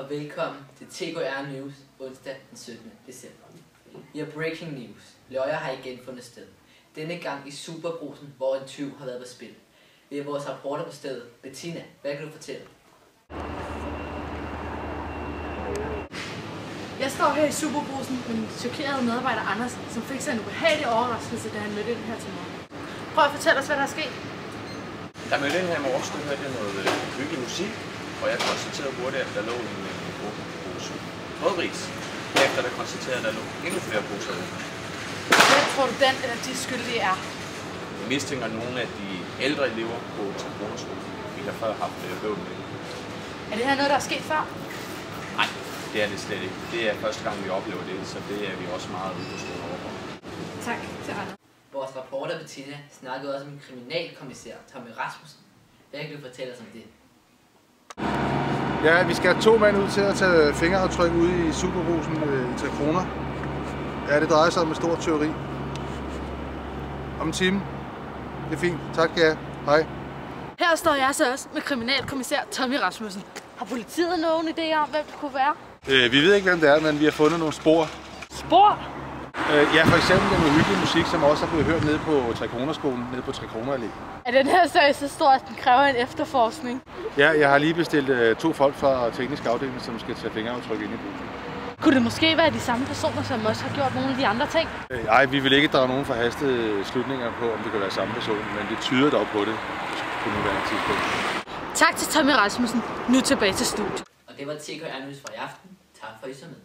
og velkommen til TKR News onsdag den 17. december. Vi har breaking news. Løjer har igen fundet sted. Denne gang i Superbrugsen, hvor en tyv har været på spil. Vi er vores reporter på stedet. Bettina, hvad kan du fortælle? Jeg står her i Superbrugsen med den chokerede medarbejder Anders, som fik sig en ubehagelig overraskelse, da han mødte ind her til morgen. Prøv at fortælle os, hvad der er sket. Da jeg mødte ind her i morges, hørte jeg noget hyggelig musik, og jeg konstaterede hurtigt, at der lå en pose rødris. Efter der konstaterede, at der lå endnu flere poser ude. Hvem tror du, den eller de skyldige er? Jeg mistænker nogle af de ældre elever på Trikonerskolen. Vi har før haft bøvl med. Er det her noget, der er sket før? Nej, det er det slet ikke. Det er første gang, vi oplever det, så det er vi også meget uforstående overfor. Tak til Anders. Vores reporter Bettina snakkede også med kriminalkommissær Tommy Rasmussen. Hvad kan du fortælle os om det? Ja, vi skal have 2 mand ud til at tage fingeraftryk ude i Superbrugsen i 3 kroner. Ja, det drejer sig om et stort tyveri. Om en time. Det er fint. Tak, ja. Hej. Her står jeg så også med kriminalkommissær Tommy Rasmussen. Har politiet nogen idé om, hvem det kunne være? Vi ved ikke, hvem det er, men vi har fundet nogle spor. Spor? Ja, for eksempel den uhyggelige musik, som også er blevet hørt nede på Trikonerskolen, nede på Trikoner Allé. Er den her sag så stor, at den kræver en efterforskning? Ja, jeg har lige bestilt 2 folk fra teknisk afdeling, som skal tage fingeraftryk ind i bussen. Kunne det måske være de samme personer, som også har gjort nogle af de andre ting? Nej, vi vil ikke drage nogen forhastede slutninger på, om det kan være samme person, men det tyder dog på det på nuværende tidspunkt. Tak til Tommy Rasmussen. Nu tilbage til studiet. Og det var TKR News for i aften. Tak for I så med.